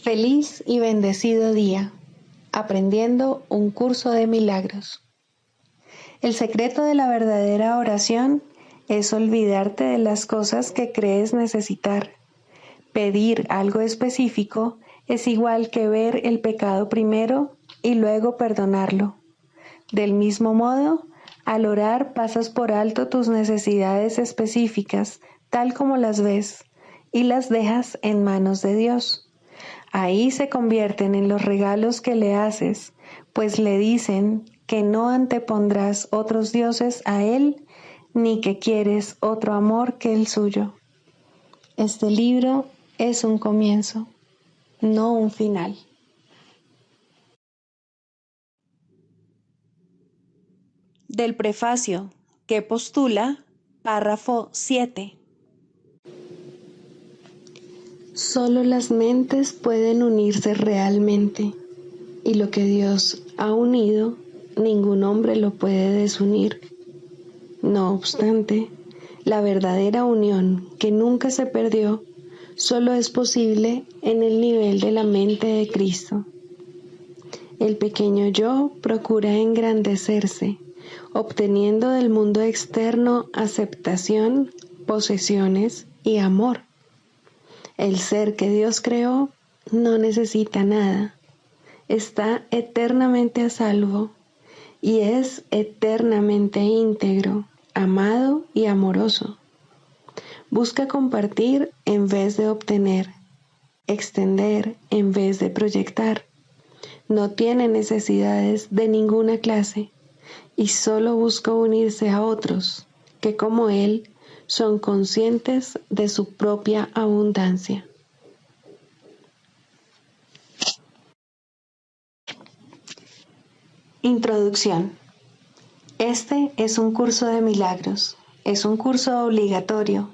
Feliz y bendecido día, aprendiendo un curso de milagros. El secreto de la verdadera oración es olvidarte de las cosas que crees necesitar. Pedir algo específico es igual que ver el pecado primero y luego perdonarlo. Del mismo modo, al orar pasas por alto tus necesidades específicas, tal como las ves, y las dejas en manos de Dios. Ahí se convierten en los regalos que le haces, pues le dicen que no antepondrás otros dioses a Él, ni que quieres otro amor que el suyo. Este libro es un comienzo, no un final. Del prefacio, que postula, párrafo 7. Solo las mentes pueden unirse realmente, y lo que Dios ha unido, ningún hombre lo puede desunir. No obstante, la verdadera unión, que nunca se perdió, solo es posible en el nivel de la mente de Cristo. El pequeño yo procura engrandecerse, obteniendo del mundo externo aceptación, posesiones y amor. El ser que Dios creó no necesita nada, está eternamente a salvo y es eternamente íntegro, amado y amoroso. Busca compartir en vez de obtener, extender en vez de proyectar. No tiene necesidades de ninguna clase y solo busca unirse a otros que, como él, son conscientes de su propia abundancia. Introducción. Este es un curso de milagros. Es un curso obligatorio.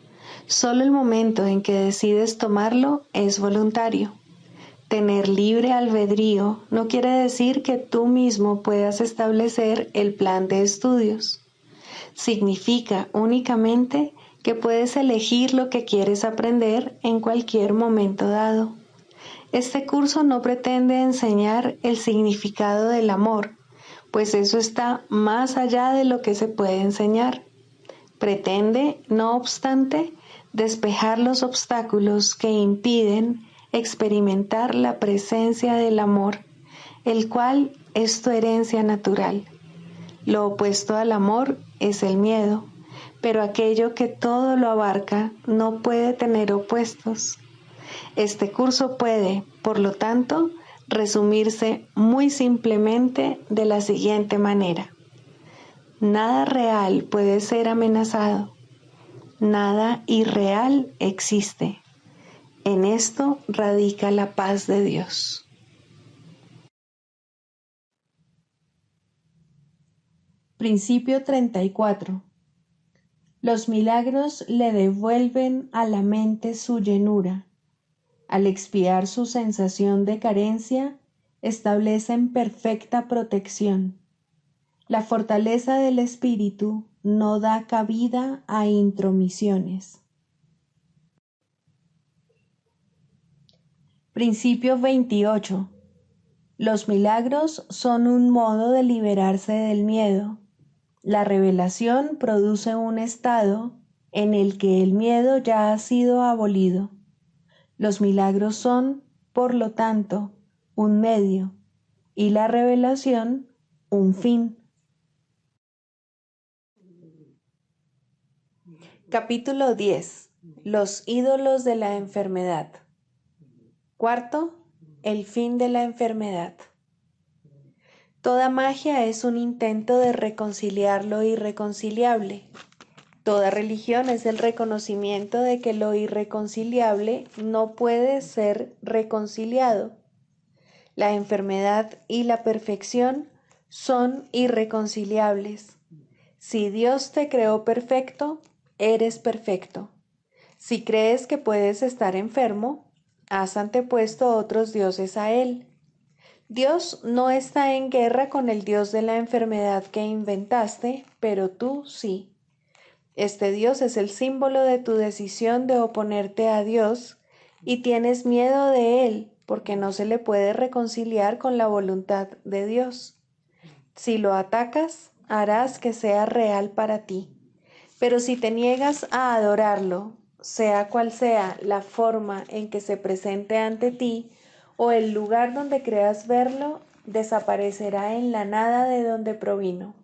Solo el momento en que decides tomarlo es voluntario. Tener libre albedrío no quiere decir que tú mismo puedas establecer el plan de estudios. Significa únicamente que puedes elegir lo que quieres aprender en cualquier momento dado. Este curso no pretende enseñar el significado del amor, pues eso está más allá de lo que se puede enseñar. Pretende, no obstante, despejar los obstáculos que impiden experimentar la presencia del amor, el cual es tu herencia natural. Lo opuesto al amor es el miedo, pero aquello que todo lo abarca no puede tener opuestos. Este curso puede, por lo tanto, resumirse muy simplemente de la siguiente manera. Nada real puede ser amenazado. Nada irreal existe. En esto radica la paz de Dios. Principio 34. Los milagros le devuelven a la mente su llenura. Al expiar su sensación de carencia, establecen perfecta protección. La fortaleza del espíritu no da cabida a intromisiones. Principio 28. Los milagros son un modo de liberarse del miedo. La revelación produce un estado en el que el miedo ya ha sido abolido. Los milagros son, por lo tanto, un medio y la revelación un fin. Capítulo 10. Los ídolos de la enfermedad. Cuarto, el fin de la enfermedad. Toda magia es un intento de reconciliar lo irreconciliable. Toda religión es el reconocimiento de que lo irreconciliable no puede ser reconciliado. La enfermedad y la perfección son irreconciliables. Si Dios te creó perfecto, eres perfecto. Si crees que puedes estar enfermo, has antepuesto otros dioses a Él. Dios no está en guerra con el Dios de la enfermedad que inventaste, pero tú sí. Este Dios es el símbolo de tu decisión de oponerte a Dios y tienes miedo de Él porque no se le puede reconciliar con la voluntad de Dios. Si lo atacas, harás que sea real para ti. Pero si te niegas a adorarlo, sea cual sea la forma en que se presente ante ti o el lugar donde creas verlo, desaparecerá en la nada de donde provino.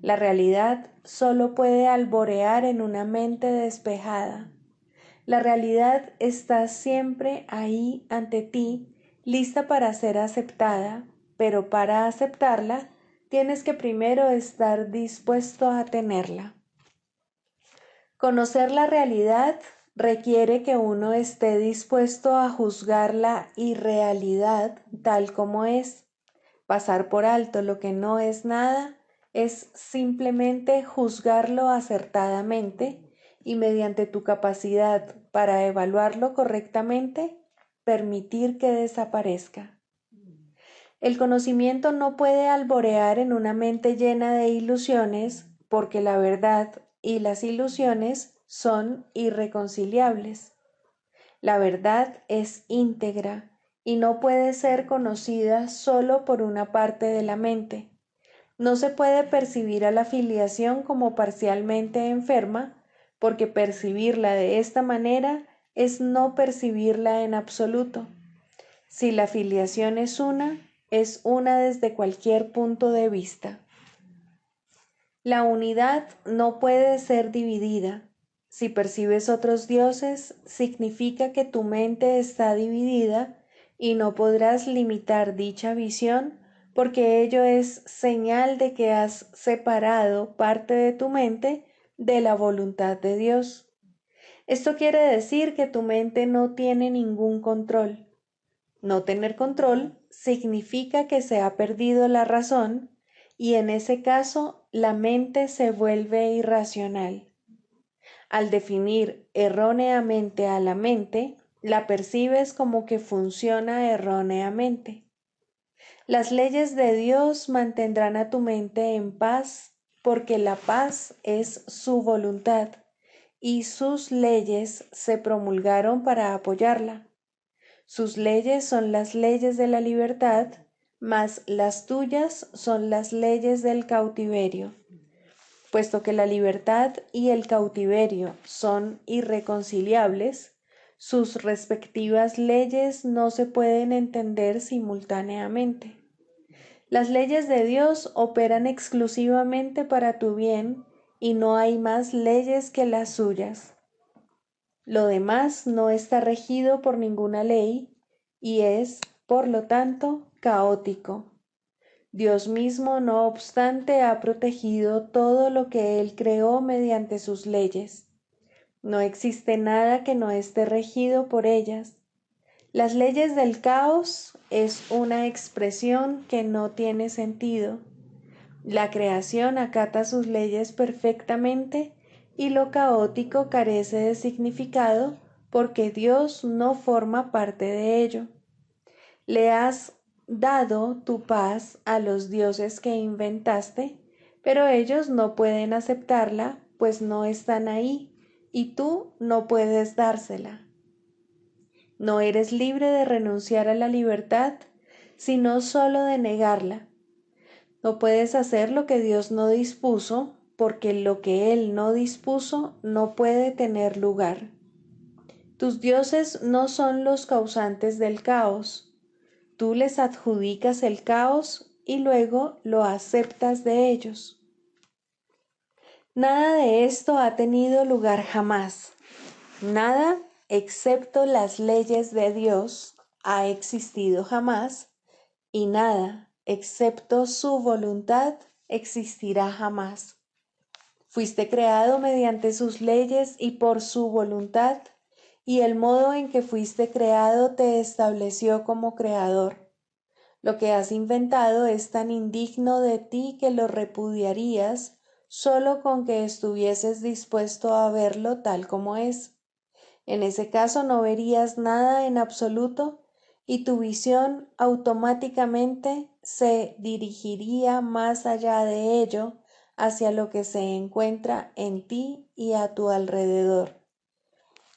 La realidad solo puede alborear en una mente despejada. La realidad está siempre ahí ante ti, lista para ser aceptada, pero para aceptarla tienes que primero estar dispuesto a tenerla. Conocer la realidad requiere que uno esté dispuesto a juzgar la irrealidad tal como es. Pasar por alto lo que no es nada es simplemente juzgarlo acertadamente y mediante tu capacidad para evaluarlo correctamente, permitir que desaparezca. El conocimiento no puede alborear en una mente llena de ilusiones porque la verdad y las ilusiones son irreconciliables. La verdad es íntegra y no puede ser conocida solo por una parte de la mente. No se puede percibir a la filiación como parcialmente enferma, porque percibirla de esta manera es no percibirla en absoluto. Si la filiación es una desde cualquier punto de vista. La unidad no puede ser dividida. Si percibes otros dioses, significa que tu mente está dividida y no podrás limitar dicha visión porque ello es señal de que has separado parte de tu mente de la voluntad de Dios. Esto quiere decir que tu mente no tiene ningún control. No tener control significa que se ha perdido la razón y en ese caso la mente se vuelve irracional. Al definir erróneamente a la mente, la percibes como que funciona erróneamente. Las leyes de Dios mantendrán a tu mente en paz porque la paz es su voluntad y sus leyes se promulgaron para apoyarla. Sus leyes son las leyes de la libertad, mas las tuyas son las leyes del cautiverio. Puesto que la libertad y el cautiverio son irreconciliables, sus respectivas leyes no se pueden entender simultáneamente. Las leyes de Dios operan exclusivamente para tu bien y no hay más leyes que las suyas. Lo demás no está regido por ninguna ley y es, por lo tanto, caótico. Dios mismo, no obstante, ha protegido todo lo que Él creó mediante sus leyes. No existe nada que no esté regido por ellas. Las leyes del caos es una expresión que no tiene sentido. La creación acata sus leyes perfectamente y lo caótico carece de significado porque Dios no forma parte de ello. Le has dado tu paz a los dioses que inventaste, pero ellos no pueden aceptarla, pues no están ahí, y tú no puedes dársela. No eres libre de renunciar a la libertad, sino solo de negarla. No puedes hacer lo que Dios no dispuso, porque lo que Él no dispuso no puede tener lugar. Tus dioses no son los causantes del caos. Tú les adjudicas el caos y luego lo aceptas de ellos. Nada de esto ha tenido lugar jamás. Nada, excepto las leyes de Dios, ha existido jamás, y nada, excepto su voluntad, existirá jamás. Fuiste creado mediante sus leyes y por su voluntad, y el modo en que fuiste creado te estableció como creador. Lo que has inventado es tan indigno de ti que lo repudiarías solo con que estuvieses dispuesto a verlo tal como es. En ese caso no verías nada en absoluto y tu visión automáticamente se dirigiría más allá de ello hacia lo que se encuentra en ti y a tu alrededor.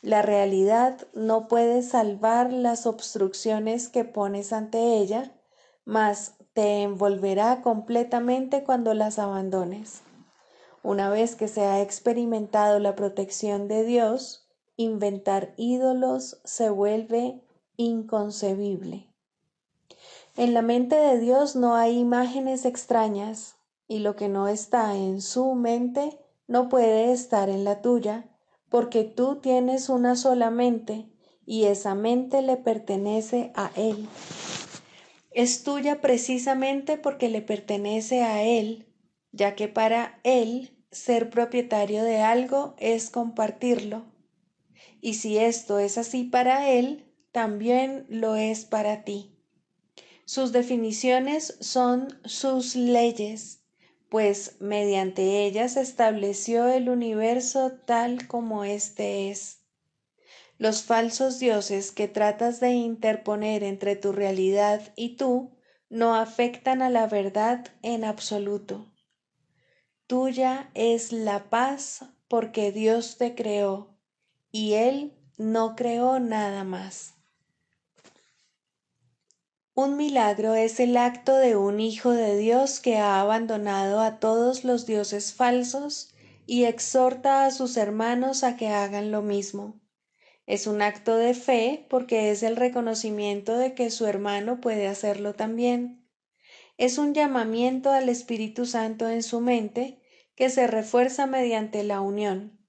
La realidad no puede salvar las obstrucciones que pones ante ella, mas te envolverá completamente cuando las abandones. Una vez que se ha experimentado la protección de Dios, inventar ídolos se vuelve inconcebible. En la mente de Dios no hay imágenes extrañas, y lo que no está en su mente no puede estar en la tuya, porque tú tienes una sola mente, y esa mente le pertenece a Él. Es tuya precisamente porque le pertenece a Él, ya que para Él ser propietario de algo es compartirlo. Y si esto es así para Él, también lo es para ti. Sus definiciones son sus leyes, pues mediante ellas estableció el universo tal como éste es. Los falsos dioses que tratas de interponer entre tu realidad y tú no afectan a la verdad en absoluto. Tuya es la paz porque Dios te creó y Él no creó nada más. Un milagro es el acto de un hijo de Dios que ha abandonado a todos los dioses falsos y exhorta a sus hermanos a que hagan lo mismo. Es un acto de fe porque es el reconocimiento de que su hermano puede hacerlo también. Es un llamamiento al Espíritu Santo en su mente que se refuerza mediante la unión.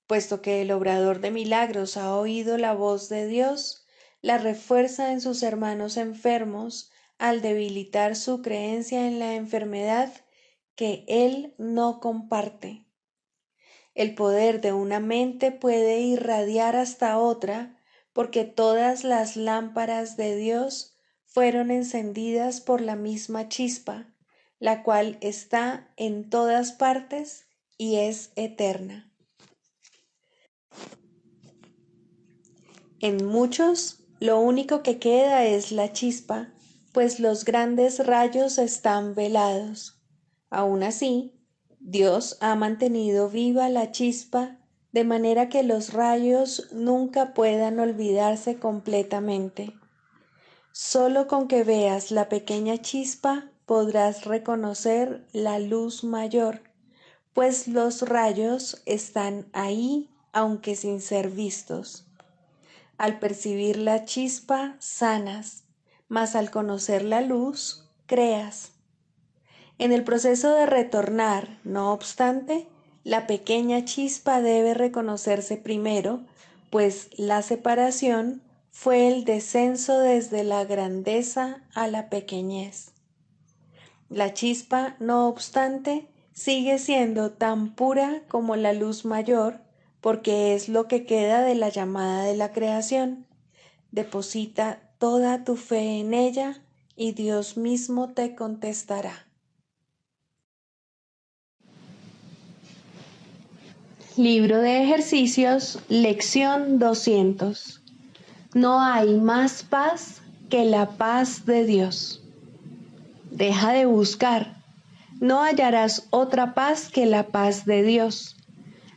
Puesto que el obrador de milagros ha oído la voz de Dios, la refuerza en sus hermanos enfermos al debilitar su creencia en la enfermedad que él no comparte. El poder de una mente puede irradiar hasta otra porque todas las lámparas de Dios fueron encendidas por la misma chispa, la cual está en todas partes y es eterna. En muchos, lo único que queda es la chispa, pues los grandes rayos están velados. Aún así, Dios ha mantenido viva la chispa de manera que los rayos nunca puedan olvidarse completamente. Solo con que veas la pequeña chispa podrás reconocer la luz mayor, pues los rayos están ahí aunque sin ser vistos. Al percibir la chispa, sanas, mas al conocer la luz, creas. En el proceso de retornar, no obstante, la pequeña chispa debe reconocerse primero, pues la separación fue el descenso desde la grandeza a la pequeñez. La chispa, no obstante, sigue siendo tan pura como la luz mayor, porque es lo que queda de la llamada de la creación. Deposita toda tu fe en ella y Dios mismo te contestará. Libro de ejercicios, lección 200. No hay más paz que la paz de Dios. Deja de buscar. No hallarás otra paz que la paz de Dios.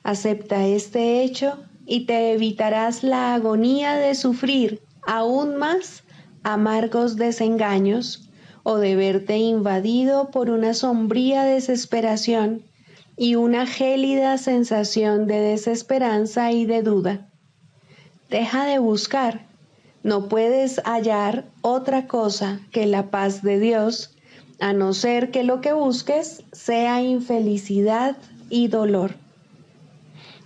Acepta este hecho y te evitarás la agonía de sufrir aún más amargos desengaños o de verte invadido por una sombría desesperación y una gélida sensación de desesperanza y de duda. Deja de buscar. No puedes hallar otra cosa que la paz de Dios, a no ser que lo que busques sea infelicidad y dolor.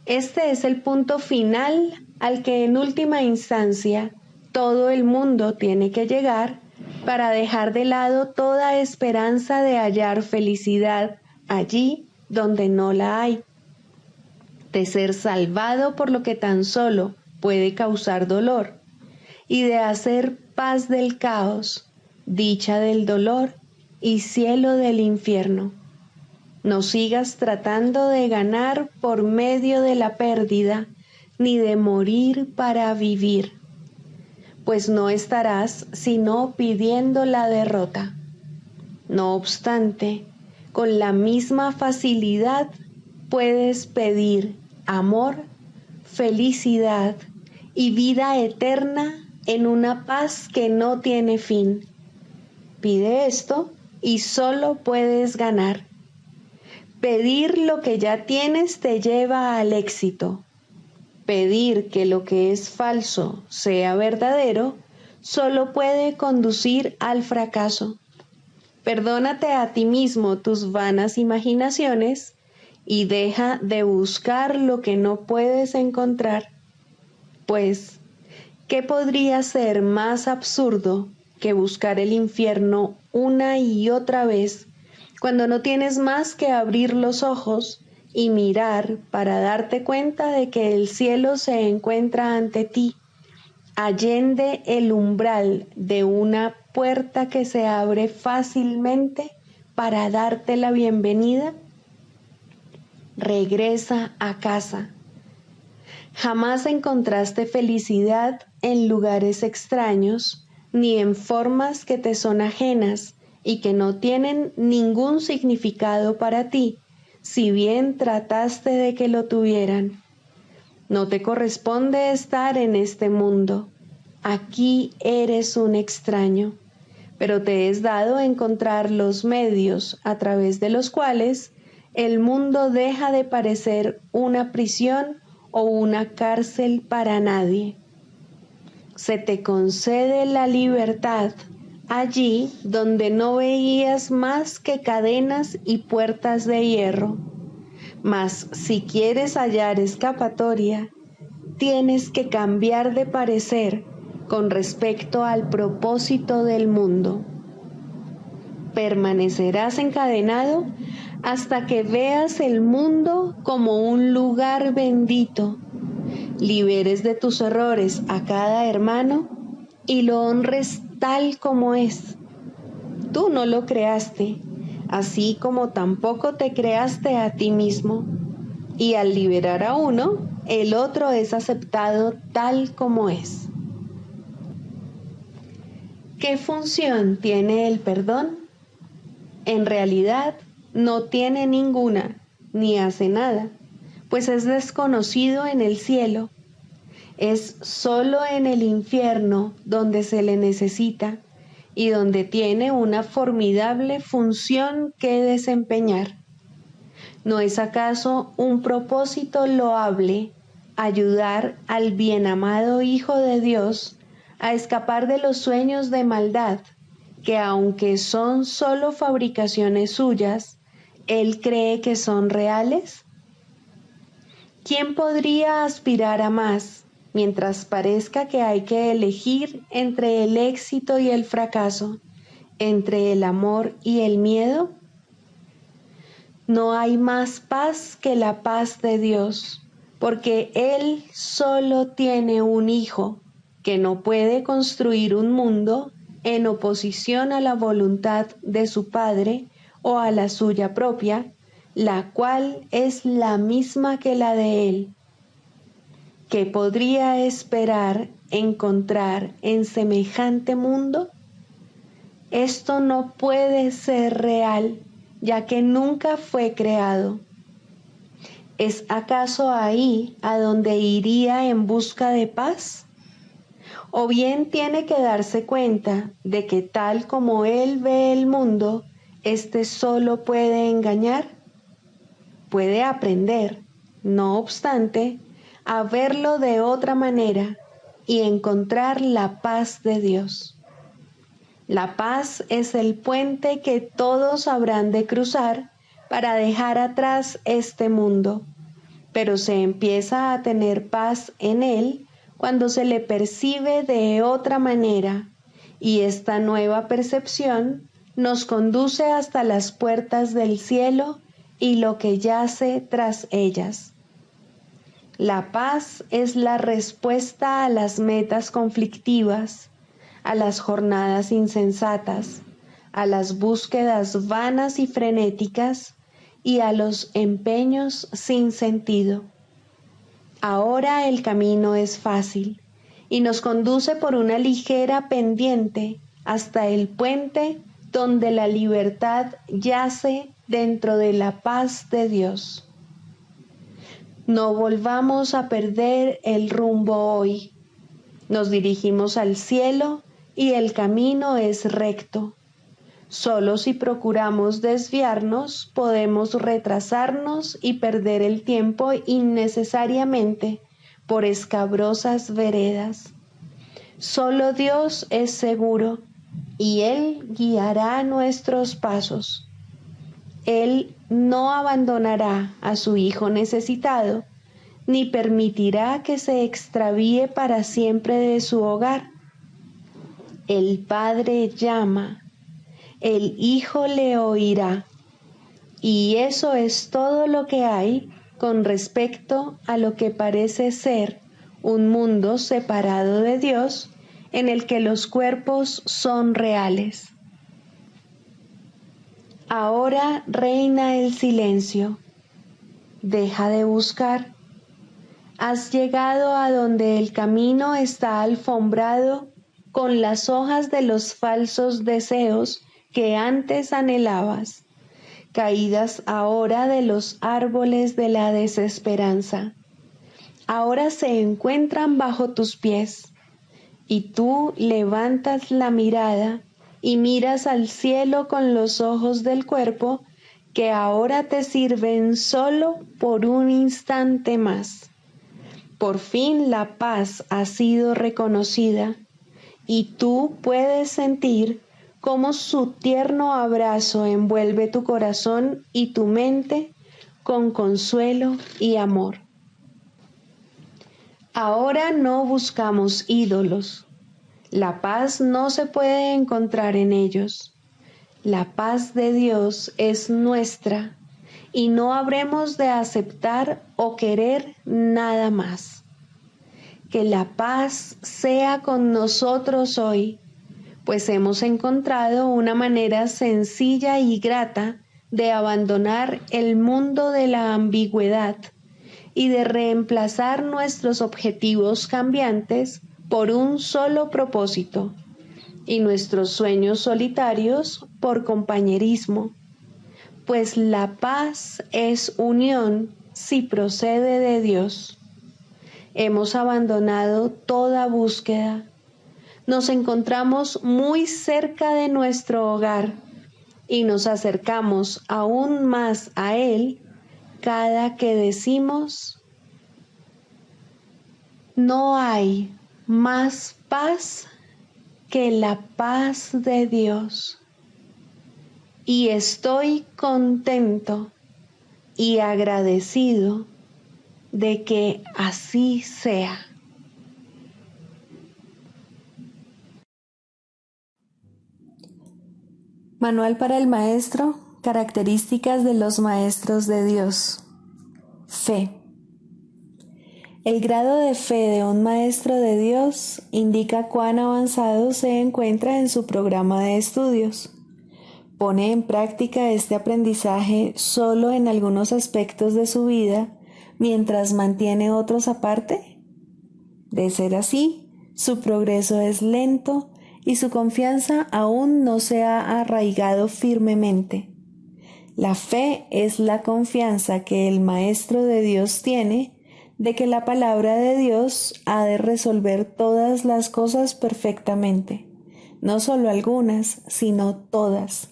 Este es el punto final al que en última instancia todo el mundo tiene que llegar para dejar de lado toda esperanza de hallar felicidad allí donde no la hay, de ser salvado por lo que tan solo puede causar dolor y de hacer paz del caos, dicha del dolor y cielo del infierno. No sigas tratando de ganar por medio de la pérdida, ni de morir para vivir, pues no estarás sino pidiendo la derrota. No obstante, con la misma facilidad puedes pedir amor, felicidad y vida eterna en una paz que no tiene fin. Pide esto y solo puedes ganar. Pedir lo que ya tienes te lleva al éxito. Pedir que lo que es falso sea verdadero solo puede conducir al fracaso. Perdónate a ti mismo tus vanas imaginaciones y deja de buscar lo que no puedes encontrar, pues, ¿qué podría ser más absurdo que buscar el infierno una y otra vez cuando no tienes más que abrir los ojos y mirar para darte cuenta de que el cielo se encuentra ante ti, allende el umbral de una puerta que se abre fácilmente para darte la bienvenida? Regresa a casa. Jamás encontraste felicidad en lugares extraños, ni en formas que te son ajenas y que no tienen ningún significado para ti, si bien trataste de que lo tuvieran. No te corresponde estar en este mundo. Aquí eres un extraño, pero te es dado encontrar los medios a través de los cuales el mundo deja de parecer una prisión o una cárcel para nadie. Se te concede la libertad allí donde no veías más que cadenas y puertas de hierro. Mas si quieres hallar escapatoria, tienes que cambiar de parecer con respecto al propósito del mundo. Permanecerás encadenado hasta que veas el mundo como un lugar bendito, liberes de tus errores a cada hermano y lo honres tal como es. Tú no lo creaste, así como tampoco te creaste a ti mismo, y al liberar a uno, el otro es aceptado tal como es. ¿Qué función tiene el perdón? En realidad, no tiene ninguna, ni hace nada, pues es desconocido en el cielo. Es solo en el infierno donde se le necesita y donde tiene una formidable función que desempeñar. ¿No es acaso un propósito loable ayudar al bienamado Hijo de Dios a escapar de los sueños de maldad, que aunque son solo fabricaciones suyas, él cree que son reales? ¿Quién podría aspirar a más mientras parezca que hay que elegir entre el éxito y el fracaso, entre el amor y el miedo? No hay más paz que la paz de Dios, porque Él solo tiene un Hijo que no puede construir un mundo en oposición a la voluntad de su Padre o a la suya propia, la cual es la misma que la de Él. ¿Qué podría esperar encontrar en semejante mundo? Esto no puede ser real, ya que nunca fue creado. ¿Es acaso ahí a donde iría en busca de paz? ¿O bien tiene que darse cuenta de que tal como él ve el mundo, éste solo puede engañar? Puede aprender, no obstante, a verlo de otra manera y encontrar la paz de Dios. La paz es el puente que todos habrán de cruzar para dejar atrás este mundo, pero se empieza a tener paz en él cuando se le percibe de otra manera, y esta nueva percepción nos conduce hasta las puertas del cielo y lo que yace tras ellas. La paz es la respuesta a las metas conflictivas, a las jornadas insensatas, a las búsquedas vanas y frenéticas y a los empeños sin sentido. Ahora el camino es fácil y nos conduce por una ligera pendiente hasta el puente donde la libertad yace dentro de la paz de Dios. No volvamos a perder el rumbo hoy. Nos dirigimos al cielo y el camino es recto. Solo si procuramos desviarnos, podemos retrasarnos y perder el tiempo innecesariamente por escabrosas veredas. Solo Dios es seguro y Él guiará nuestros pasos. Él no abandonará a su Hijo necesitado, ni permitirá que se extravíe para siempre de su hogar. El Padre llama, el Hijo le oirá, y eso es todo lo que hay con respecto a lo que parece ser un mundo separado de Dios, en el que los cuerpos son reales. Ahora reina el silencio. Deja de buscar. Has llegado a donde el camino está alfombrado con las hojas de los falsos deseos que antes anhelabas, caídas ahora de los árboles de la desesperanza. Ahora se encuentran bajo tus pies, y tú levantas la mirada y miras al cielo con los ojos del cuerpo que ahora te sirven solo por un instante más. Por fin la paz ha sido reconocida y tú puedes sentir cómo su tierno abrazo envuelve tu corazón y tu mente con consuelo y amor. Ahora no buscamos ídolos. La paz no se puede encontrar en ellos. La paz de Dios es nuestra y no habremos de aceptar o querer nada más. Que la paz sea con nosotros hoy, pues hemos encontrado una manera sencilla y grata de abandonar el mundo de la ambigüedad y de reemplazar nuestros objetivos cambiantes por un solo propósito, y nuestros sueños solitarios por compañerismo, pues la paz es unión si procede de Dios. Hemos abandonado toda búsqueda. Nos encontramos muy cerca de nuestro hogar y nos acercamos aún más a Él cada que decimos: no hay más paz que la paz de Dios, y estoy contento y agradecido de que así sea. Manual para el maestro, características de los maestros de Dios. Fe. El grado de fe de un maestro de Dios indica cuán avanzado se encuentra en su programa de estudios. ¿Pone en práctica este aprendizaje solo en algunos aspectos de su vida mientras mantiene otros aparte? De ser así, su progreso es lento y su confianza aún no se ha arraigado firmemente. La fe es la confianza que el Maestro de Dios tiene de que la palabra de Dios ha de resolver todas las cosas perfectamente, no solo algunas, sino todas.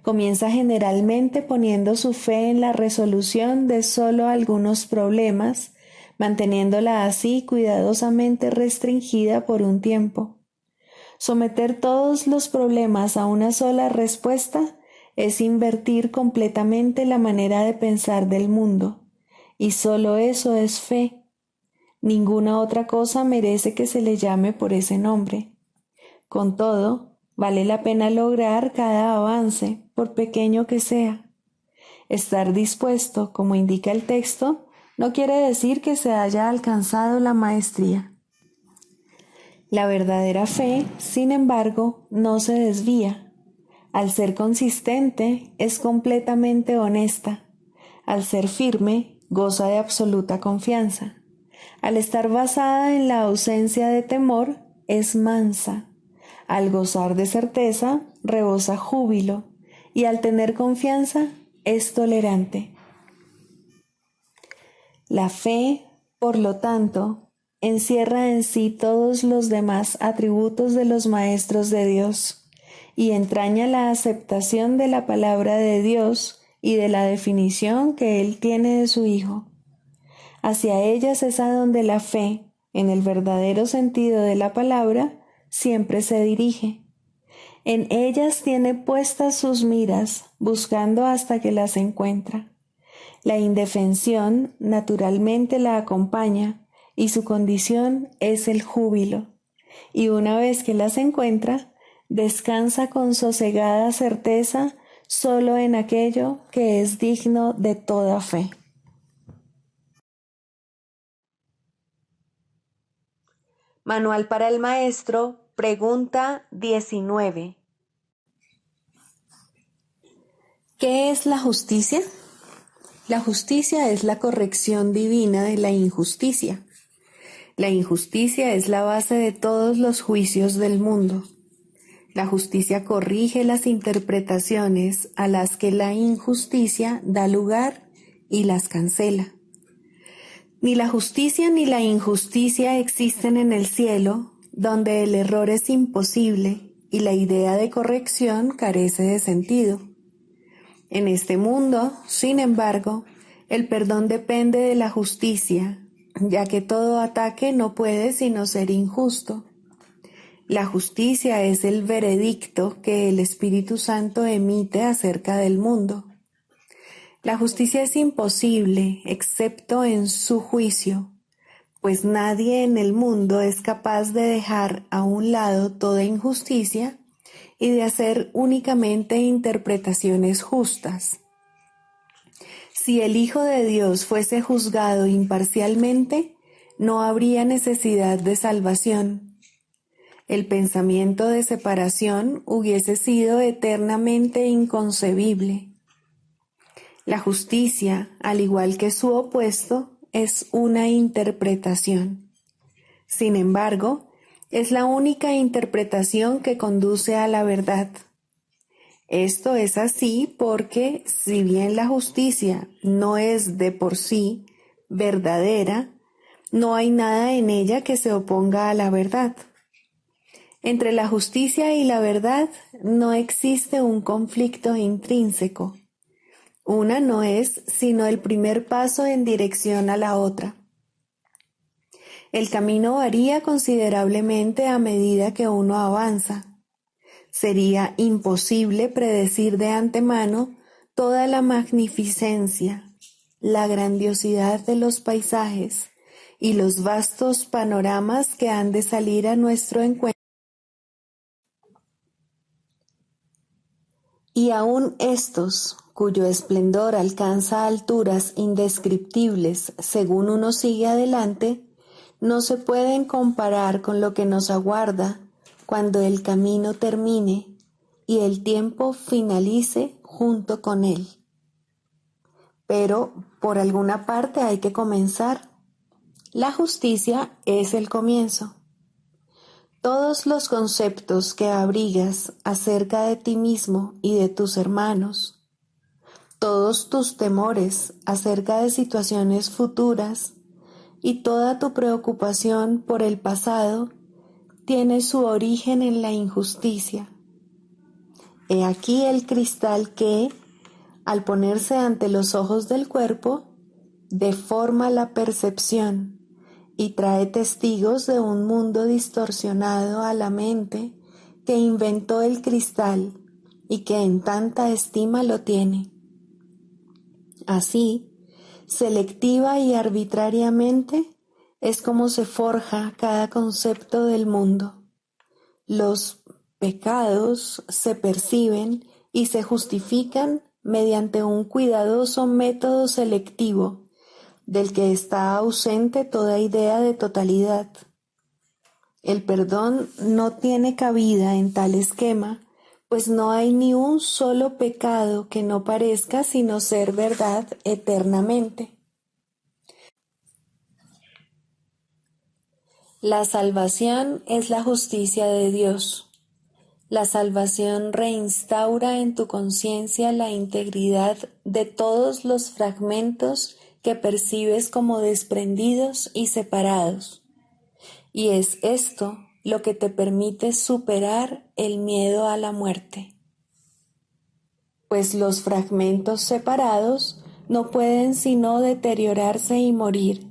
Comienza generalmente poniendo su fe en la resolución de solo algunos problemas, manteniéndola así cuidadosamente restringida por un tiempo. Someter todos los problemas a una sola respuesta es invertir completamente la manera de pensar del mundo, y solo eso es fe. Ninguna otra cosa merece que se le llame por ese nombre. Con todo, vale la pena lograr cada avance, por pequeño que sea. Estar dispuesto, como indica el texto, no quiere decir que se haya alcanzado la maestría. La verdadera fe, sin embargo, no se desvía. Al ser consistente, es completamente honesta. Al ser firme, goza de absoluta confianza. Al estar basada en la ausencia de temor, es mansa. Al gozar de certeza, rebosa júbilo, y al tener confianza, es tolerante. La fe, por lo tanto, encierra en sí todos los demás atributos de los maestros de Dios y entraña la aceptación de la palabra de Dios y de la definición que Él tiene de su Hijo. Hacia ellas es a donde la fe, en el verdadero sentido de la palabra, siempre se dirige. En ellas tiene puestas sus miras, buscando hasta que las encuentra. La indefensión naturalmente la acompaña y su condición es el júbilo. Y una vez que las encuentra, descansa con sosegada certeza solo en aquello que es digno de toda fe. Manual para el maestro, pregunta 19. ¿Qué es la justicia? La justicia es la corrección divina de la injusticia. La injusticia es la base de todos los juicios del mundo. La justicia corrige las interpretaciones a las que la injusticia da lugar y las cancela. Ni la justicia ni la injusticia existen en el cielo, donde el error es imposible y la idea de corrección carece de sentido. En este mundo, sin embargo, el perdón depende de la justicia, ya que todo ataque no puede sino ser injusto. La justicia es el veredicto que el Espíritu Santo emite acerca del mundo. La justicia es imposible, excepto en su juicio, pues nadie en el mundo es capaz de dejar a un lado toda injusticia y de hacer únicamente interpretaciones justas. Si el Hijo de Dios fuese juzgado imparcialmente, no habría necesidad de salvación. El pensamiento de separación hubiese sido eternamente inconcebible. La justicia, al igual que su opuesto, es una interpretación. Sin embargo, es la única interpretación que conduce a la verdad. Esto es así porque, si bien la justicia no es de por sí verdadera, no hay nada en ella que se oponga a la verdad. Entre la justicia y la verdad no existe un conflicto intrínseco. Una no es sino el primer paso en dirección a la otra. El camino varía considerablemente a medida que uno avanza. Sería imposible predecir de antemano toda la magnificencia, la grandiosidad de los paisajes y los vastos panoramas que han de salir a nuestro encuentro. Y aún estos, cuyo esplendor alcanza alturas indescriptibles según uno sigue adelante, no se pueden comparar con lo que nos aguarda cuando el camino termine y el tiempo finalice junto con él. Pero por alguna parte hay que comenzar. La justicia es el comienzo. Todos los conceptos que abrigas acerca de ti mismo y de tus hermanos, todos tus temores acerca de situaciones futuras y toda tu preocupación por el pasado tiene su origen en la injusticia. He aquí el cristal que, al ponerse ante los ojos del cuerpo, deforma la percepción y trae testigos de un mundo distorsionado a la mente que inventó el cristal y que en tanta estima lo tiene. Así, selectiva y arbitrariamente, es como se forja cada concepto del mundo. Los pecados se perciben y se justifican mediante un cuidadoso método selectivo, del que está ausente toda idea de totalidad. El perdón no tiene cabida en tal esquema, pues no hay ni un solo pecado que no parezca sino ser verdad eternamente. La salvación es la justicia de Dios. La salvación reinstaura en tu conciencia la integridad de todos los fragmentos que percibes como desprendidos y separados. Y es esto lo que te permite superar el miedo a la muerte. Pues los fragmentos separados no pueden sino deteriorarse y morir,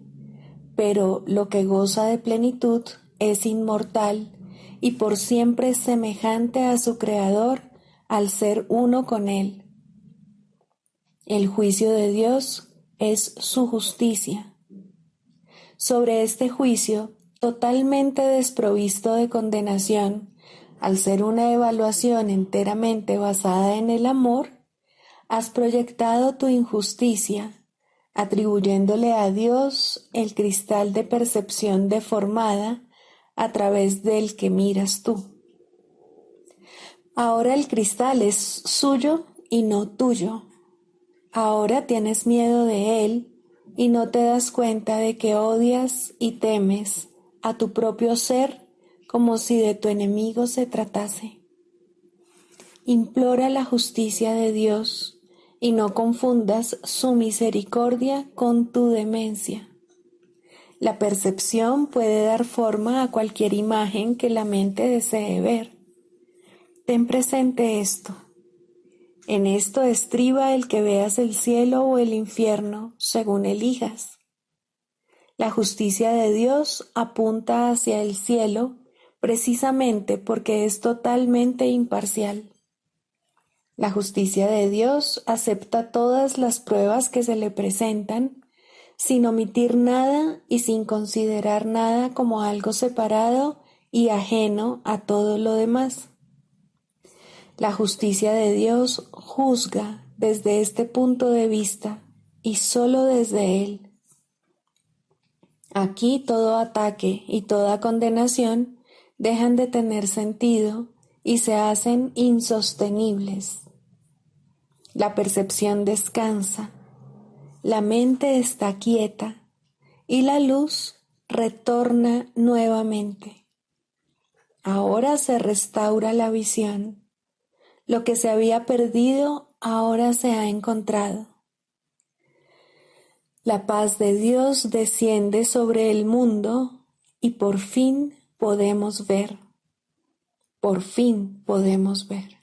pero lo que goza de plenitud es inmortal y por siempre semejante a su Creador al ser uno con Él. El juicio de Dios es su justicia. Sobre este juicio, totalmente desprovisto de condenación, al ser una evaluación enteramente basada en el amor, has proyectado tu injusticia, atribuyéndole a Dios el cristal de percepción deformada a través del que miras tú. Ahora el cristal es suyo y no tuyo. Ahora tienes miedo de él y no te das cuenta de que odias y temes a tu propio ser como si de tu enemigo se tratase. Implora la justicia de Dios y no confundas su misericordia con tu demencia. La percepción puede dar forma a cualquier imagen que la mente desee ver. Ten presente esto. En esto estriba el que veas el cielo o el infierno, según elijas. La justicia de Dios apunta hacia el cielo precisamente porque es totalmente imparcial. La justicia de Dios acepta todas las pruebas que se le presentan, sin omitir nada y sin considerar nada como algo separado y ajeno a todo lo demás. La justicia de Dios juzga desde este punto de vista y solo desde él. Aquí todo ataque y toda condenación dejan de tener sentido y se hacen insostenibles. La percepción descansa, la mente está quieta y la luz retorna nuevamente. Ahora se restaura la visión. Lo que se había perdido ahora se ha encontrado. La paz de Dios desciende sobre el mundo y por fin podemos ver. Por fin podemos ver.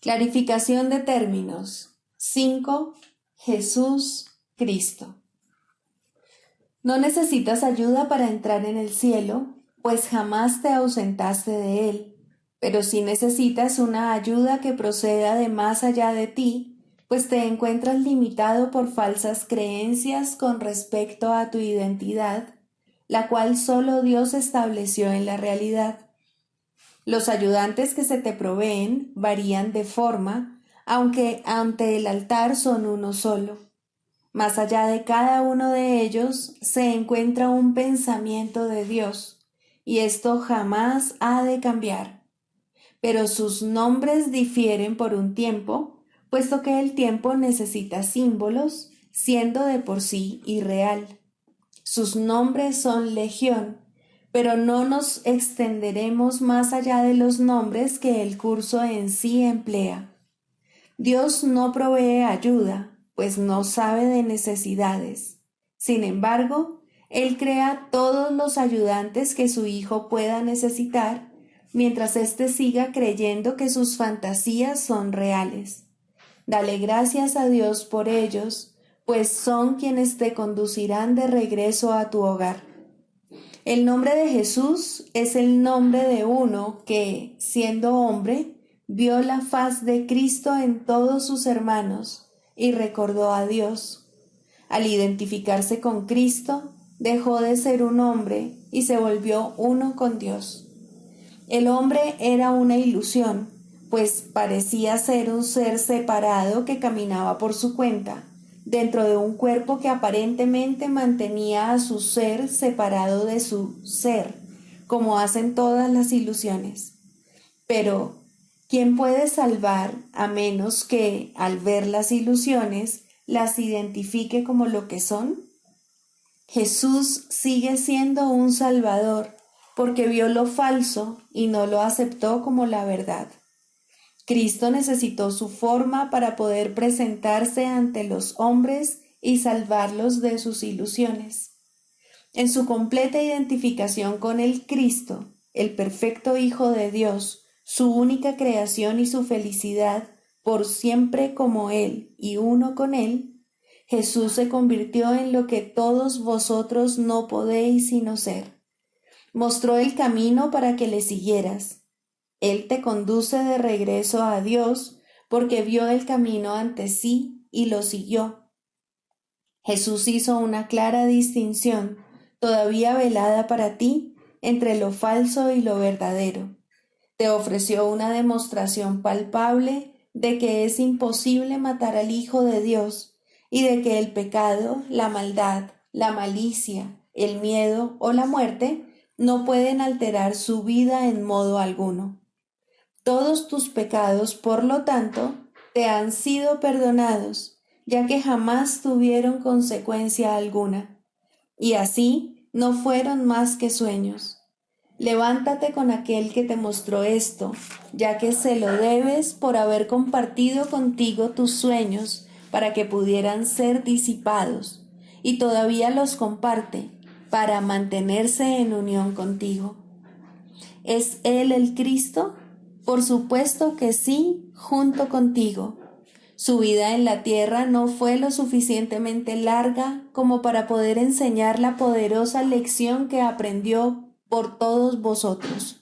Clarificación de términos. 5. Jesús, Cristo. No necesitas ayuda para entrar en el cielo, pues jamás te ausentaste de él, pero sí necesitas una ayuda que proceda de más allá de ti, pues te encuentras limitado por falsas creencias con respecto a tu identidad, la cual solo Dios estableció en la realidad. Los ayudantes que se te proveen varían de forma, aunque ante el altar son uno solo. Más allá de cada uno de ellos se encuentra un pensamiento de Dios, y esto jamás ha de cambiar. Pero sus nombres difieren por un tiempo, puesto que el tiempo necesita símbolos, siendo de por sí irreal. Sus nombres son legión, pero no nos extenderemos más allá de los nombres que el curso en sí emplea. Dios no provee ayuda, pues no sabe de necesidades. Sin embargo, Él crea todos los ayudantes que su Hijo pueda necesitar, mientras éste siga creyendo que sus fantasías son reales. Dale gracias a Dios por ellos, pues son quienes te conducirán de regreso a tu hogar. El nombre de Jesús es el nombre de uno que, siendo hombre, vio la faz de Cristo en todos sus hermanos y recordó a Dios. Al identificarse con Cristo, dejó de ser un hombre y se volvió uno con Dios. El hombre era una ilusión, pues parecía ser un ser separado que caminaba por su cuenta, dentro de un cuerpo que aparentemente mantenía a su ser separado de su ser, como hacen todas las ilusiones. Pero, ¿quién puede salvar a menos que, al ver las ilusiones, las identifique como lo que son? Jesús sigue siendo un Salvador porque vio lo falso y no lo aceptó como la verdad. Cristo necesitó su forma para poder presentarse ante los hombres y salvarlos de sus ilusiones. En su completa identificación con el Cristo, el perfecto Hijo de Dios, su única creación y su felicidad, por siempre como Él y uno con Él, Jesús se convirtió en lo que todos vosotros no podéis sino ser. Mostró el camino para que le siguieras. Él te conduce de regreso a Dios porque vio el camino ante sí y lo siguió. Jesús hizo una clara distinción, todavía velada para ti, entre lo falso y lo verdadero. Te ofreció una demostración palpable de que es imposible matar al Hijo de Dios y de que el pecado, la maldad, la malicia, el miedo o la muerte no pueden alterar su vida en modo alguno. Todos tus pecados, por lo tanto, te han sido perdonados, ya que jamás tuvieron consecuencia alguna, y así no fueron más que sueños. Levántate con aquel que te mostró esto, ya que se lo debes por haber compartido contigo tus sueños para que pudieran ser disipados, y todavía los comparte para mantenerse en unión contigo. ¿Es Él el Cristo? Por supuesto que sí, junto contigo. Su vida en la tierra no fue lo suficientemente larga como para poder enseñar la poderosa lección que aprendió por todos vosotros.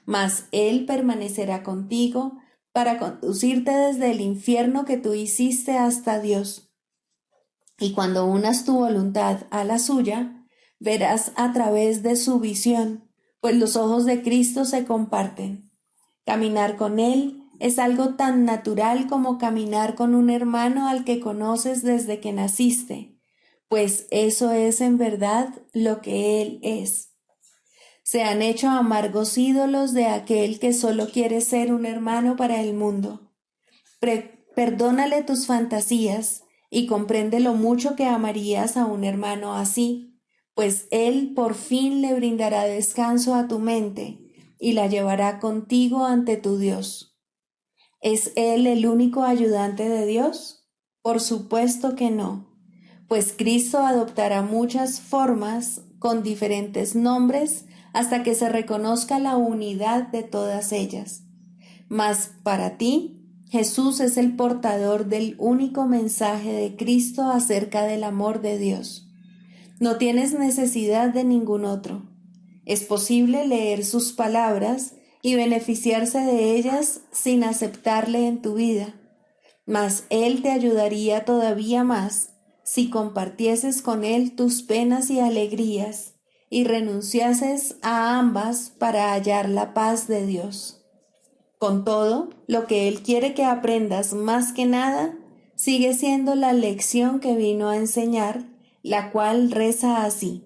Mas Él permanecerá contigo para conducirte desde el infierno que tú hiciste hasta Dios. Y cuando unas tu voluntad a la suya, verás a través de su visión, pues los ojos de Cristo se comparten. Caminar con Él es algo tan natural como caminar con un hermano al que conoces desde que naciste, pues eso es en verdad lo que Él es. Se han hecho amargos ídolos de aquel que solo quiere ser un hermano para el mundo. Perdónale tus fantasías y comprende lo mucho que amarías a un hermano así, pues Él por fin le brindará descanso a tu mente y la llevará contigo ante tu Dios. ¿Es Él el único ayudante de Dios? Por supuesto que no, pues Cristo adoptará muchas formas con diferentes nombres hasta que se reconozca la unidad de todas ellas. Mas para ti, Jesús es el portador del único mensaje de Cristo acerca del amor de Dios. No tienes necesidad de ningún otro. Es posible leer sus palabras y beneficiarse de ellas sin aceptarle en tu vida, mas Él te ayudaría todavía más si compartieses con Él tus penas y alegrías y renunciases a ambas para hallar la paz de Dios. Con todo, lo que Él quiere que aprendas más que nada sigue siendo la lección que vino a enseñar, la cual reza así: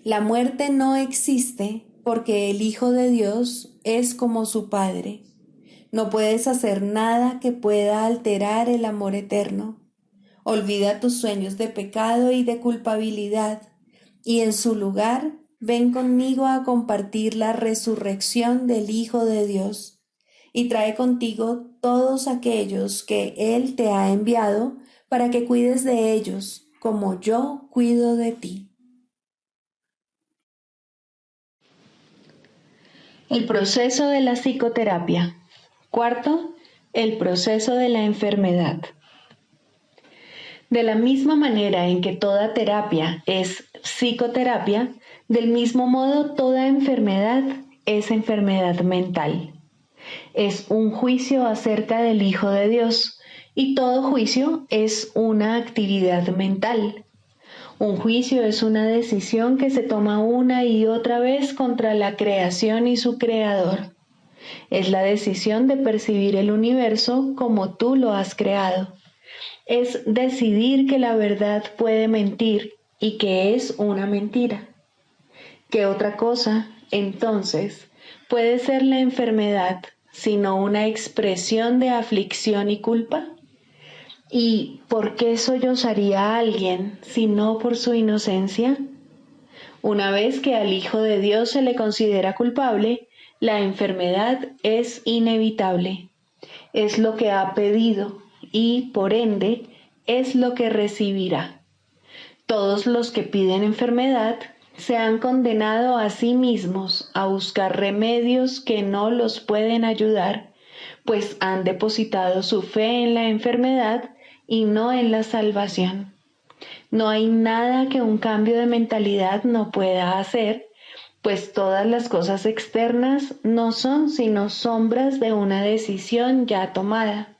la muerte no existe porque el Hijo de Dios es como su Padre. No puedes hacer nada que pueda alterar el amor eterno. Olvida tus sueños de pecado y de culpabilidad, y en su lugar ven conmigo a compartir la resurrección del Hijo de Dios, y trae contigo todos aquellos que Él te ha enviado para que cuides de ellos, como yo cuido de ti. El proceso de la psicoterapia. Cuarto, El proceso de la enfermedad. De la misma manera en que toda terapia es psicoterapia, del mismo modo toda enfermedad es enfermedad mental. Es un juicio acerca del Hijo de Dios, y todo juicio es una actividad mental. Un juicio es una decisión que se toma una y otra vez contra la creación y su creador. Es la decisión de percibir el universo como tú lo has creado. Es decidir que la verdad puede mentir y que es una mentira. ¿Qué otra cosa, entonces, puede ser la enfermedad sino una expresión de aflicción y culpa? ¿Y por qué sollozaría a alguien si no por su inocencia? Una vez que al Hijo de Dios se le considera culpable, la enfermedad es inevitable. Es lo que ha pedido y, por ende, es lo que recibirá. Todos los que piden enfermedad se han condenado a sí mismos a buscar remedios que no los pueden ayudar, pues han depositado su fe en la enfermedad y no en la salvación. No hay nada que un cambio de mentalidad no pueda hacer, pues todas las cosas externas no son sino sombras de una decisión ya tomada.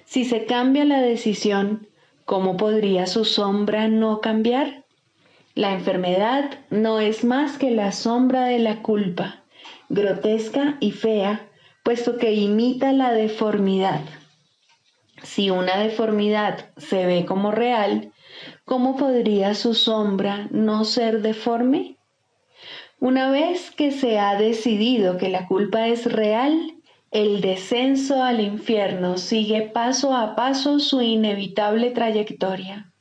Si se cambia la decisión, ¿cómo podría su sombra no cambiar? La enfermedad no es más que la sombra de la culpa, grotesca y fea, puesto que imita la deformidad. Si una deformidad se ve como real, ¿cómo podría su sombra no ser deforme? Una vez que se ha decidido que la culpa es real, el descenso al infierno sigue paso a paso su inevitable trayectoria.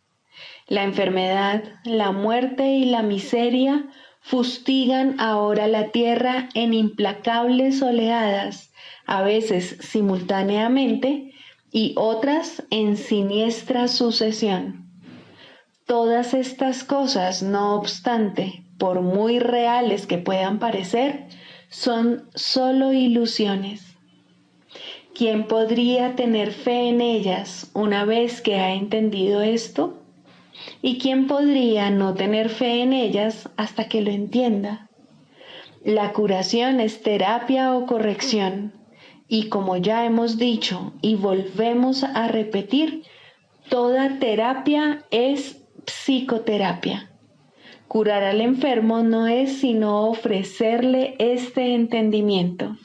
La enfermedad, la muerte y la miseria fustigan ahora la tierra en implacables oleadas, a veces simultáneamente y otras en siniestra sucesión. Todas estas cosas, no obstante, por muy reales que puedan parecer, son solo ilusiones. ¿Quién podría tener fe en ellas una vez que ha entendido esto? ¿Y quién podría no tener fe en ellas hasta que lo entienda? La curación es terapia o corrección, y como ya hemos dicho y volvemos a repetir, toda terapia es psicoterapia. Curar al enfermo no es sino ofrecerle este entendimiento.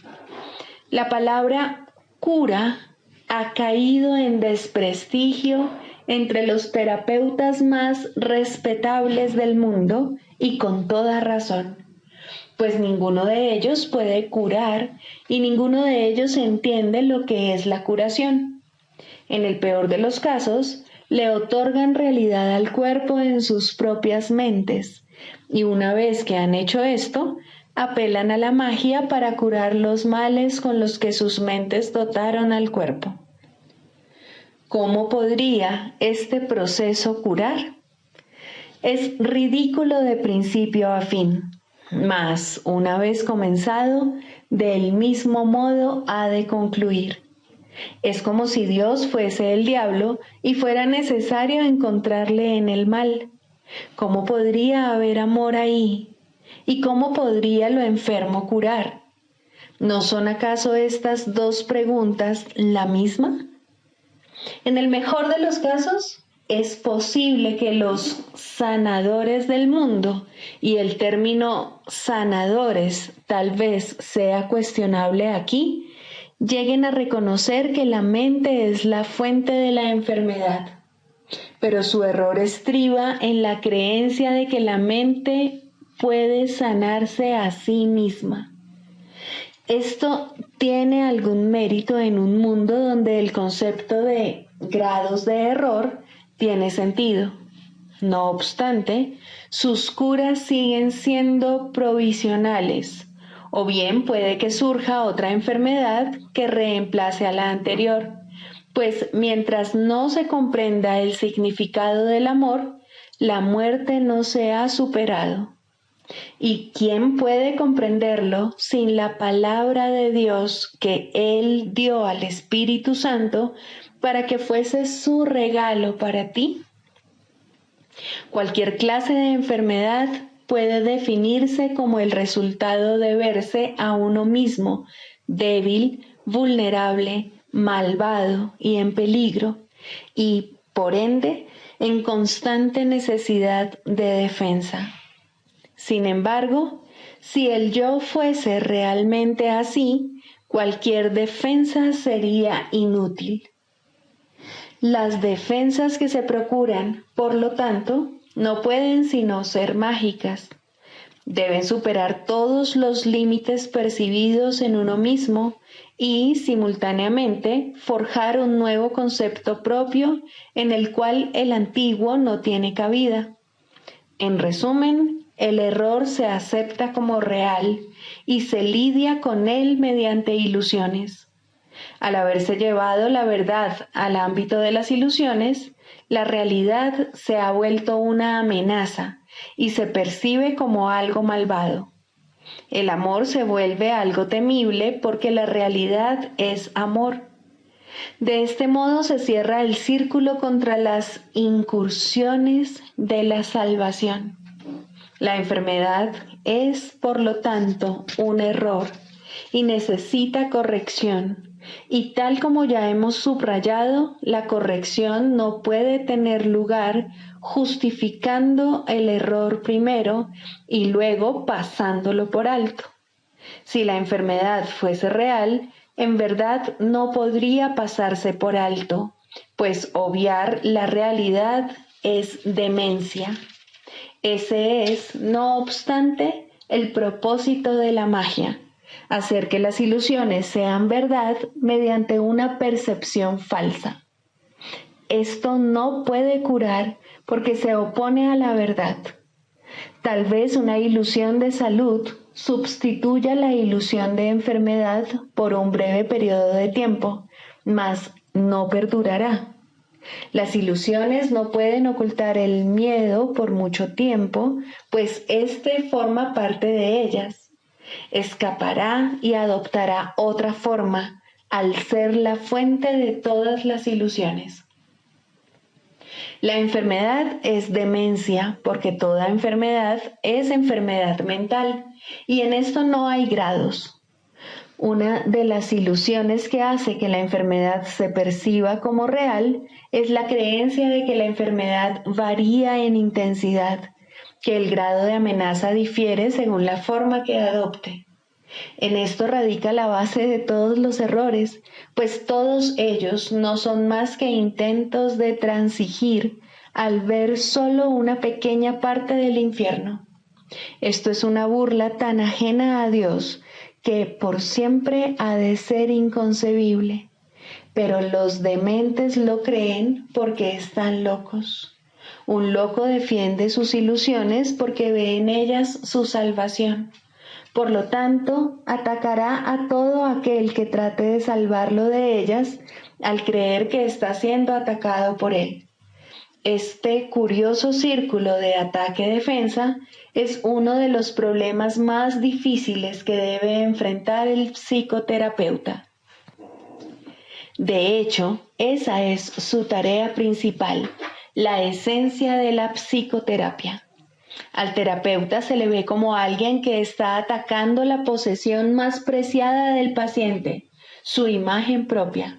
La palabra cura ha caído en desprestigio entre los terapeutas más respetables del mundo y con toda razón, pues ninguno de ellos puede curar y ninguno de ellos entiende lo que es la curación. En el peor de los casos, le otorgan realidad al cuerpo en sus propias mentes, y una vez que han hecho esto, apelan a la magia para curar los males con los que sus mentes dotaron al cuerpo. ¿Cómo podría este proceso curar? Es ridículo de principio a fin, mas una vez comenzado, del mismo modo ha de concluir. Es como si Dios fuese el diablo y fuera necesario encontrarle en el mal. ¿Cómo podría haber amor ahí? ¿Y cómo podría lo enfermo curar? ¿No son acaso estas dos preguntas la misma? En el mejor de los casos, es posible que los sanadores del mundo, y el término sanadores tal vez sea cuestionable aquí, lleguen a reconocer que la mente es la fuente de la enfermedad. Pero su error estriba en la creencia de que la mente puede sanarse a sí misma. Esto tiene algún mérito en un mundo donde el concepto de grados de error tiene sentido. No obstante, sus curas siguen siendo provisionales, o bien puede que surja otra enfermedad que reemplace a la anterior, pues mientras no se comprenda el significado del amor, la muerte no se ha superado. ¿Y quién puede comprenderlo sin la palabra de Dios que Él dio al Espíritu Santo para que fuese su regalo para ti? Cualquier clase de enfermedad puede definirse como el resultado de verse a uno mismo débil, vulnerable, malvado y en peligro, y, por ende, en constante necesidad de defensa. Sin embargo, si el yo fuese realmente así, cualquier defensa sería inútil. Las defensas que se procuran, por lo tanto, no pueden sino ser mágicas. Deben superar todos los límites percibidos en uno mismo y, simultáneamente, forjar un nuevo concepto propio en el cual el antiguo no tiene cabida. En resumen, el error se acepta como real y se lidia con él mediante ilusiones. Al haberse llevado la verdad al ámbito de las ilusiones, la realidad se ha vuelto una amenaza y se percibe como algo malvado. El amor se vuelve algo temible porque la realidad es amor. De este modo se cierra el círculo contra las incursiones de la salvación. La enfermedad es, por lo tanto, un error y necesita corrección. Y tal como ya hemos subrayado, la corrección no puede tener lugar justificando el error primero y luego pasándolo por alto. Si la enfermedad fuese real, en verdad no podría pasarse por alto, pues obviar la realidad es demencia. Ese es, no obstante, el propósito de la magia, hacer que las ilusiones sean verdad mediante una percepción falsa. Esto no puede curar porque se opone a la verdad. Tal vez una ilusión de salud sustituya la ilusión de enfermedad por un breve periodo de tiempo, mas no perdurará. Las ilusiones no pueden ocultar el miedo por mucho tiempo, pues éste forma parte de ellas. Escapará y adoptará otra forma al ser la fuente de todas las ilusiones. La enfermedad es demencia porque toda enfermedad es enfermedad mental y en esto no hay grados. Una de las ilusiones que hace que la enfermedad se perciba como real es la creencia de que la enfermedad varía en intensidad, que el grado de amenaza difiere según la forma que adopte. En esto radica la base de todos los errores, pues todos ellos no son más que intentos de transigir al ver solo una pequeña parte del infierno. Esto es una burla tan ajena a Dios que por siempre ha de ser inconcebible, pero los dementes lo creen porque están locos. Un loco defiende sus ilusiones porque ve en ellas su salvación. Por lo tanto, atacará a todo aquel que trate de salvarlo de ellas al creer que está siendo atacado por él. Este curioso círculo de ataque-defensa es uno de los problemas más difíciles que debe enfrentar el psicoterapeuta. De hecho, esa es su tarea principal, la esencia de la psicoterapia. Al terapeuta se le ve como alguien que está atacando la posesión más preciada del paciente, su imagen propia.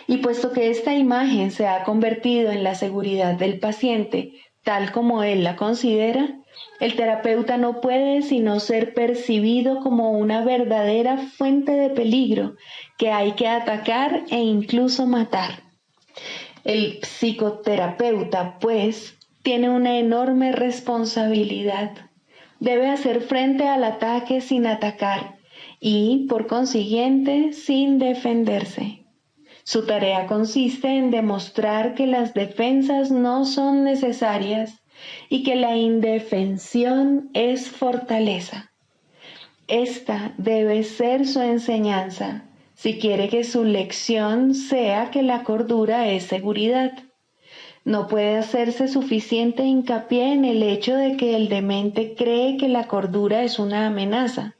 Y puesto que esta imagen se ha convertido en la seguridad del paciente, tal como él la considera, el terapeuta no puede sino ser percibido como una verdadera fuente de peligro que hay que atacar e incluso matar. El psicoterapeuta, pues, tiene una enorme responsabilidad. Debe hacer frente al ataque sin atacar y, por consiguiente, sin defenderse. Su tarea consiste en demostrar que las defensas no son necesarias y que la indefensión es fortaleza. Esta debe ser su enseñanza, si quiere que su lección sea que la cordura es seguridad. No puede hacerse suficiente hincapié en el hecho de que el demente cree que la cordura es una amenaza.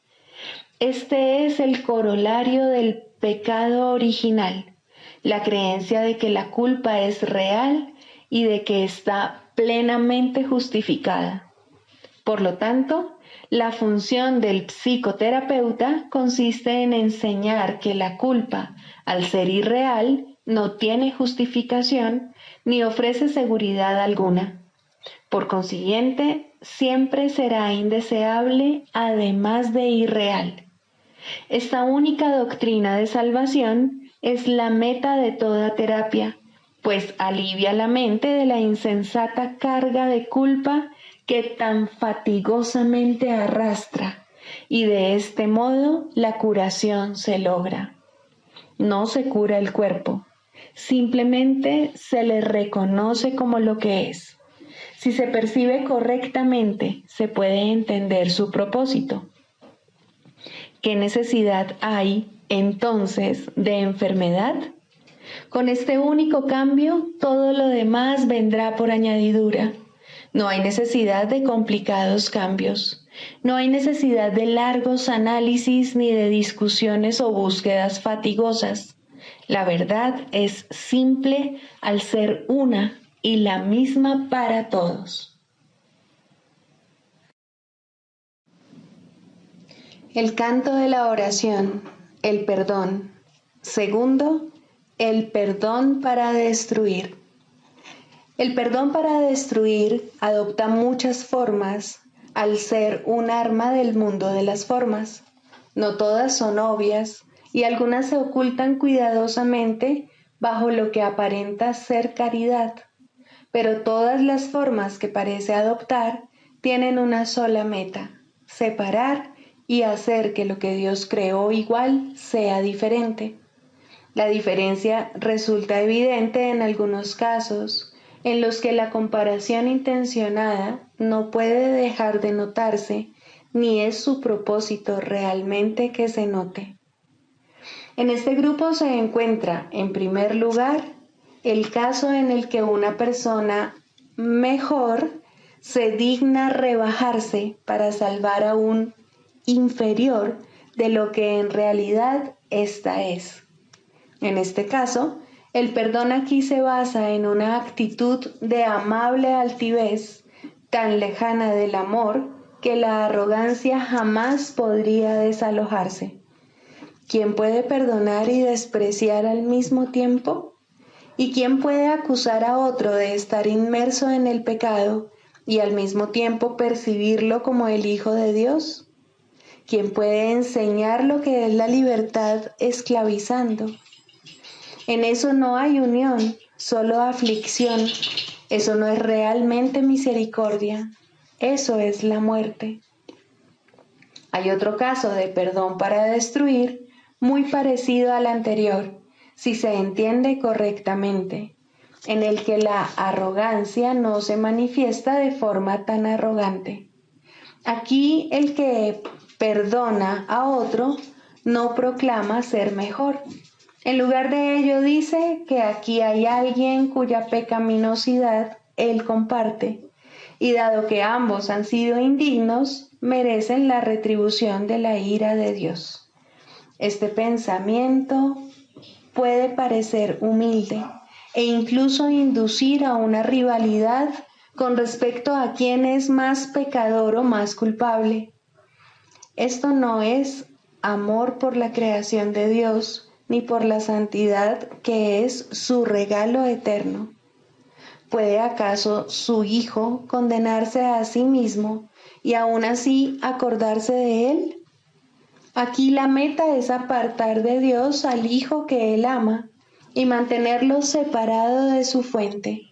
Este es el corolario del pecado original, la creencia de que la culpa es real y de que está plenamente justificada. Por lo tanto, la función del psicoterapeuta consiste en enseñar que la culpa, al ser irreal, no tiene justificación ni ofrece seguridad alguna. Por consiguiente, siempre será indeseable, además de irreal. Esta única doctrina de salvación es la meta de toda terapia, pues alivia la mente de la insensata carga de culpa que tan fatigosamente arrastra, y de este modo la curación se logra. No se cura el cuerpo, simplemente se le reconoce como lo que es. Si se percibe correctamente, se puede entender su propósito. ¿Qué necesidad hay, entonces, de enfermedad? Con este único cambio, todo lo demás vendrá por añadidura. No hay necesidad de complicados cambios. No hay necesidad de largos análisis ni de discusiones o búsquedas fatigosas. La verdad es simple al ser una y la misma para todos. El canto de la oración, el perdón. Segundo, el perdón para destruir. El perdón para destruir adopta muchas formas al ser un arma del mundo de las formas. No todas son obvias y algunas se ocultan cuidadosamente bajo lo que aparenta ser caridad. Pero todas las formas que parece adoptar tienen una sola meta: separar y hacer que lo que Dios creó igual sea diferente. La diferencia resulta evidente en algunos casos, en los que la comparación intencionada no puede dejar de notarse, ni es su propósito realmente que se note. En este grupo se encuentra, en primer lugar, el caso en el que una persona mejor se digna rebajarse para salvar a un inferior de lo que en realidad ésta es. En este caso, el perdón aquí se basa en una actitud de amable altivez, tan lejana del amor que la arrogancia jamás podría desalojarse. ¿Quién puede perdonar y despreciar al mismo tiempo? ¿Y quién puede acusar a otro de estar inmerso en el pecado y al mismo tiempo percibirlo como el Hijo de Dios? ¿Quién puede enseñar lo que es la libertad esclavizando? En eso no hay unión, solo aflicción. Eso no es realmente misericordia, eso es la muerte. Hay otro caso de perdón para destruir, muy parecido al anterior, si se entiende correctamente, en el que la arrogancia no se manifiesta de forma tan arrogante. Aquí el que perdona a otro no proclama ser mejor. En lugar de ello dice que aquí hay alguien cuya pecaminosidad él comparte, y dado que ambos han sido indignos, merecen la retribución de la ira de Dios. Este pensamiento puede parecer humilde e incluso inducir a una rivalidad con respecto a quién es más pecador o más culpable. Esto no es amor por la creación de Dios, ni por la santidad que es su regalo eterno. ¿Puede acaso su Hijo condenarse a sí mismo y aún así acordarse de él? Aquí la meta es apartar de Dios al Hijo que él ama y mantenerlo separado de su fuente.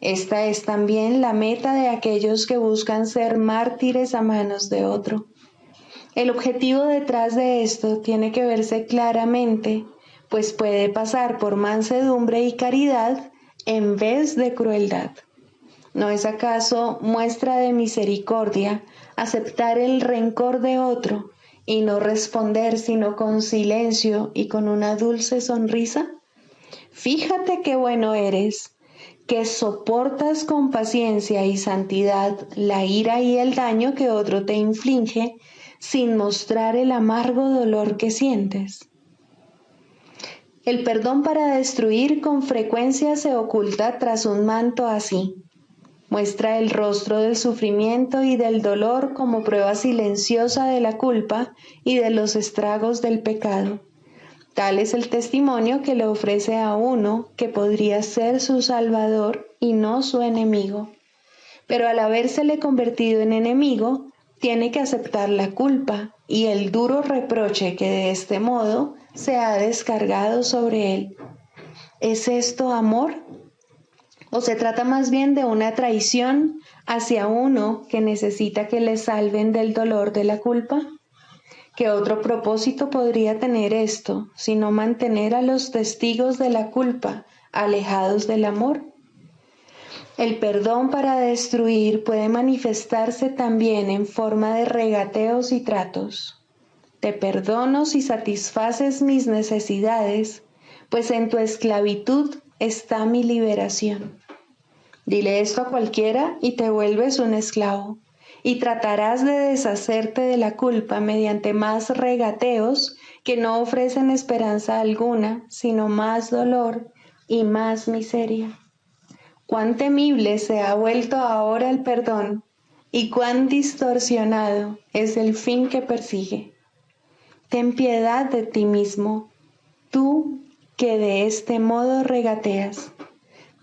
Esta es también la meta de aquellos que buscan ser mártires a manos de otro. El objetivo detrás de esto tiene que verse claramente, pues puede pasar por mansedumbre y caridad en vez de crueldad. ¿No es acaso muestra de misericordia aceptar el rencor de otro y no responder sino con silencio y con una dulce sonrisa? Fíjate qué bueno eres, que soportas con paciencia y santidad la ira y el daño que otro te inflige sin mostrar el amargo dolor que sientes. El perdón para destruir con frecuencia se oculta tras un manto así. Muestra el rostro del sufrimiento y del dolor como prueba silenciosa de la culpa y de los estragos del pecado. Tal es el testimonio que le ofrece a uno que podría ser su salvador y no su enemigo. Pero al habérsele convertido en enemigo, tiene que aceptar la culpa y el duro reproche que de este modo se ha descargado sobre él. ¿Es esto amor? ¿O se trata más bien de una traición hacia uno que necesita que le salven del dolor de la culpa? ¿Qué otro propósito podría tener esto, sino mantener a los testigos de la culpa alejados del amor? El perdón para destruir puede manifestarse también en forma de regateos y tratos. Te perdono si satisfaces mis necesidades, pues en tu esclavitud está mi liberación. Dile esto a cualquiera y te vuelves un esclavo, y tratarás de deshacerte de la culpa mediante más regateos que no ofrecen esperanza alguna, sino más dolor y más miseria. Cuán temible se ha vuelto ahora el perdón y cuán distorsionado es el fin que persigue. Ten piedad de ti mismo, tú que de este modo regateas.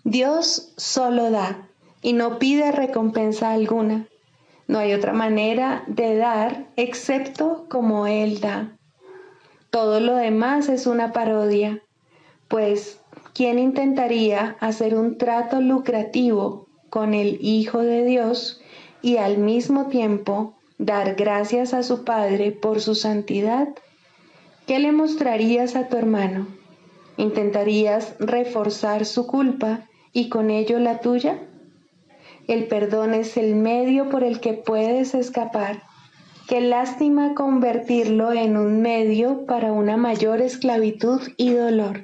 Dios solo da y no pide recompensa alguna. No hay otra manera de dar excepto como Él da. Todo lo demás es una parodia, pues ¿quién intentaría hacer un trato lucrativo con el Hijo de Dios y al mismo tiempo dar gracias a su Padre por su santidad? ¿Qué le mostrarías a tu hermano? ¿Intentarías reforzar su culpa y con ello la tuya? El perdón es el medio por el que puedes escapar. Qué lástima convertirlo en un medio para una mayor esclavitud y dolor.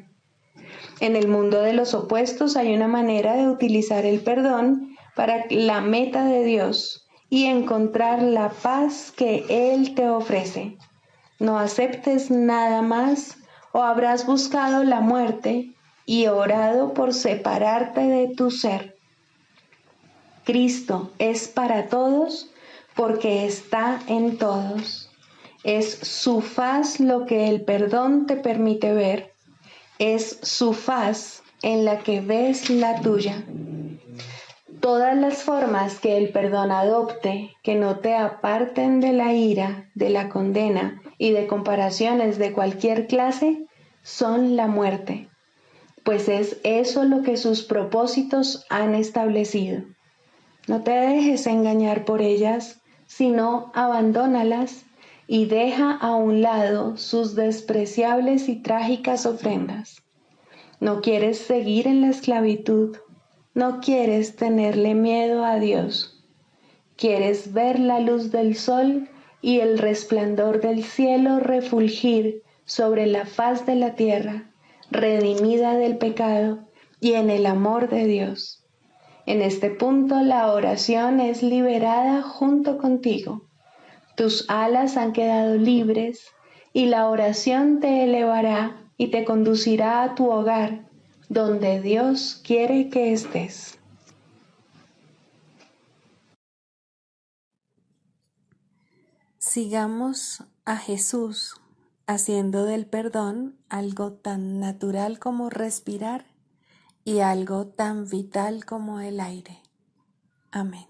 En el mundo de los opuestos hay una manera de utilizar el perdón para la meta de Dios y encontrar la paz que Él te ofrece. No aceptes nada más o habrás buscado la muerte y orado por separarte de tu ser. Cristo es para todos porque está en todos. Es su faz lo que el perdón te permite ver. Es su faz en la que ves la tuya. Todas las formas que el perdón adopte, que no te aparten de la ira, de la condena y de comparaciones de cualquier clase, son la muerte, pues es eso lo que sus propósitos han establecido. No te dejes engañar por ellas, sino abandónalas y deja a un lado sus despreciables y trágicas ofrendas. No quieres seguir en la esclavitud, no quieres tenerle miedo a Dios. Quieres ver la luz del sol y el resplandor del cielo refulgir sobre la faz de la tierra, redimida del pecado y en el amor de Dios. En este punto la oración es liberada junto contigo. Tus alas han quedado libres y la oración te elevará y te conducirá a tu hogar, donde Dios quiere que estés. Sigamos a Jesús haciendo del perdón algo tan natural como respirar y algo tan vital como el aire. Amén.